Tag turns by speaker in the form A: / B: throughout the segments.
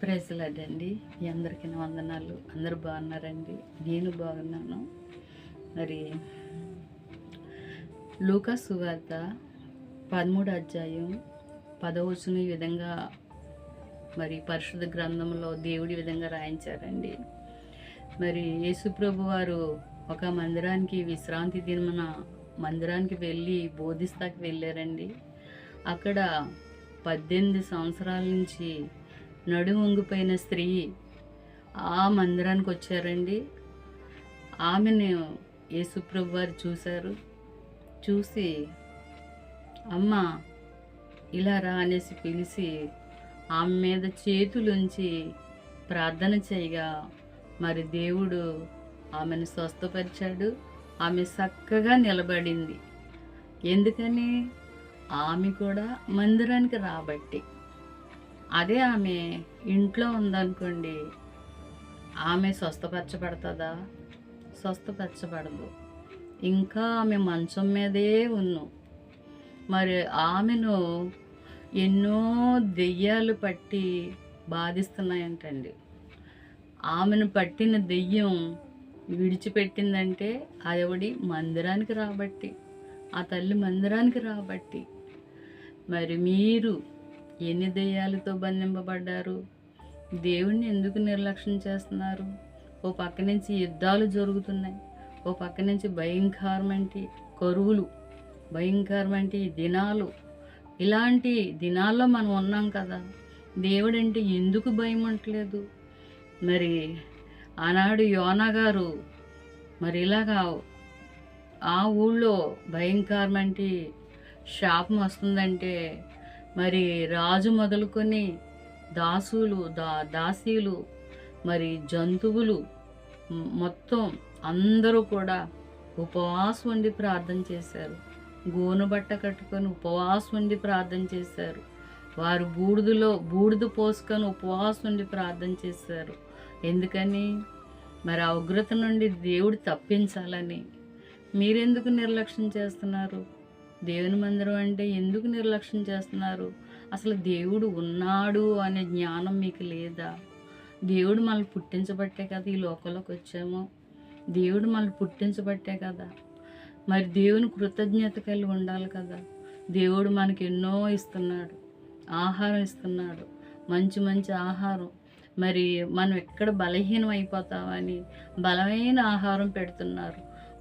A: ప్రైజ్లాడండి. మీ అందరికీ నా వందనాలు. అందరూ బాగున్నారండి? నేను బాగున్నాను. మరి లూకా సువార్త 13వ అధ్యాయం 10వ వచనం ఈ విధంగా మరి పరిశుద్ధ గ్రంథంలో దేవుడి విధంగా రాయించారండి. మరి యేసుప్రభు వారు ఒక మందిరానికి విశ్రాంతి దినమున మందిరానికి వెళ్ళి బోధిస్తాకి వెళ్ళారండి. అక్కడ 18 సంవత్సరాల నుంచి నడుము వంగిపోయిన స్త్రీ ఆ మందిరానికి వచ్చారండి. ఆమెను యేసుప్రభు వారు చూశారు. చూసి అమ్మ ఇలా రా అనేసి పిలిచి ఆమె మీద చేతులుంచి ప్రార్థన చేయగా మరి దేవుడు ఆమెను స్వస్థపరిచాడు. ఆమె చక్కగా నిలబడింది. ఎందుకని? ఆమె కూడా మందిరానికి రాబట్టి. అదే ఆమె ఇంట్లో ఉందనుకోండి, ఆమె స్వస్థపరచబడుతుందా? స్వస్థపరచబడదు. ఇంకా ఆమె మంచం మీదే ఉన్ను. మరి ఆమెను ఎన్నో దెయ్యాలు పట్టి బాధిస్తున్నాయంటండి. ఆమెను పట్టిన దెయ్యం విడిచిపెట్టిందంటే ఆవిడ మందిరానికి రాబట్టి, ఆ తల్లి మందిరానికి రాబట్టి. మరి మీరు ఎన్ని దెయ్యాలతో బంధింపబడ్డారు? దేవుణ్ణి ఎందుకు నిర్లక్ష్యం చేస్తున్నారు? ఓ పక్క నుంచి యుద్ధాలు జరుగుతున్నాయి, ఓ పక్క నుంచి భయంకరమైన కరువులు, భయంకరమైన దినాలు. ఇలాంటి దినాల్లో మనం ఉన్నాం కదా. దేవుడంటే ఎందుకు భయం అంటలేదు? మరి ఆనాడు యోనా గారు మరి ఇలాగా ఆ ఊళ్ళో భయంకరమైన శాపం వస్తుందంటే మరి రాజు మొదలుకొని దాసీలు మరి జంతువులు మొత్తం అందరూ కూడా ఉపవాసం ఉండి ప్రార్థన చేశారు. గోను బట్ట కట్టుకొని ఉపవాసం ఉండి ప్రార్థన చేశారు. వారు బూడిద పోసుకొని ఉపవాసం ఉండి ప్రార్థన చేశారు. ఎందుకని? మరి ఆ ఉగ్రత నుండి దేవుడు తప్పించాలని. మీరెందుకు నిర్లక్ష్యం చేస్తున్నారు? దేవుని మందిరం అంటే ఎందుకు నిర్లక్ష్యం చేస్తున్నారు? అసలు దేవుడు ఉన్నాడు అనే జ్ఞానం మీకు లేదా? దేవుడు మనల్ని పుట్టించబట్టే కదా ఈ లోకంలోకి వచ్చాము. దేవుడు మనల్ని పుట్టించబట్టే కదా. మరి దేవుని కృతజ్ఞత కలిగి ఉండాలి కదా. దేవుడు మనకి ఎన్నో ఇస్తున్నాడు, ఆహారం ఇస్తున్నాడు, మంచి మంచి ఆహారం. మరి మనం ఎక్కడ బలహీనం అయిపోతామని బలమైన ఆహారం పెడుతున్నారు.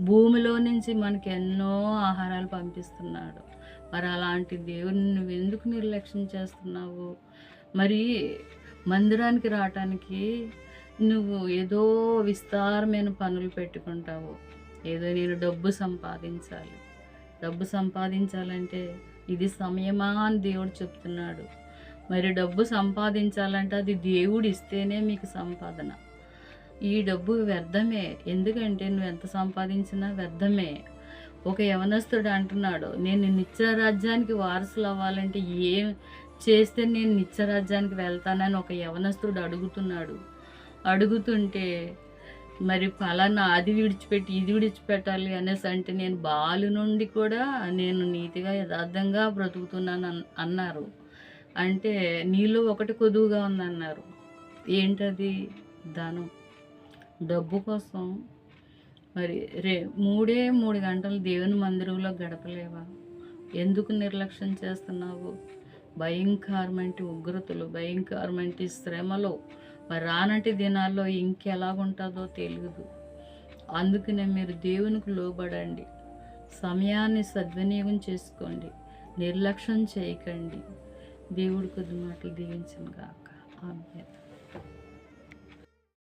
A: భూమిలో నుంచి మనకి ఎన్నో ఆహారాలు పంపిస్తున్నాడు. మరి అలాంటి దేవుని నువ్వు ఎందుకు నిర్లక్ష్యం చేస్తున్నావు? మరి మందిరానికి రావటానికి నువ్వు ఏదో విస్తారమైన పనులు పెట్టుకుంటావు. ఏదో నేను డబ్బు సంపాదించాలంటే ఇది సమయమా అని దేవుడు చెప్తున్నాడు. మరి డబ్బు సంపాదించాలంటే అది దేవుడు ఇస్తేనే మీకు సంపాదన. ఈ డబ్బు వ్యర్థమే. ఎందుకంటే నువ్వు ఎంత సంపాదించినా వ్యర్థమే. ఒక యవనస్తుడు అంటున్నాడు, నేను నిత్యరాజ్యానికి వారసులు అవ్వాలంటే ఏం చేస్తే నేను నిత్యరాజ్యానికి వెళ్తానని ఒక యవనస్తుడు అడుగుతుంటే మరి ఫలానా అది విడిచిపెట్టి ఇది విడిచిపెట్టాలి అనేసి అంటే నేను బాలు నుండి కూడా నేను నీతిగా యథార్థంగా బ్రతుకుతున్నాను అన్నారు. అంటే నీలో ఒకటి కొదువుగా ఉందన్నారు. ఏంటది? ధనం. డబ్బు కోసం మరి 3 గంటలు దేవుని మందిరంలో గడపలేవా? ఎందుకు నిర్లక్ష్యం చేస్తున్నావు? భయంకరమైన ఉగ్రతలు, భయంకరమైన శ్రమలో మరి రానటి దినాల్లో ఇంకెలాగుంటుందో తెలియదు. అందుకనే మీరు దేవునికి లోబడండి. సమయాన్ని సద్వినియోగం చేసుకోండి. నిర్లక్ష్యం చేయకండి. దేవుడి కొద్ది మాటలు దీవించును గాక. ఆమేన్.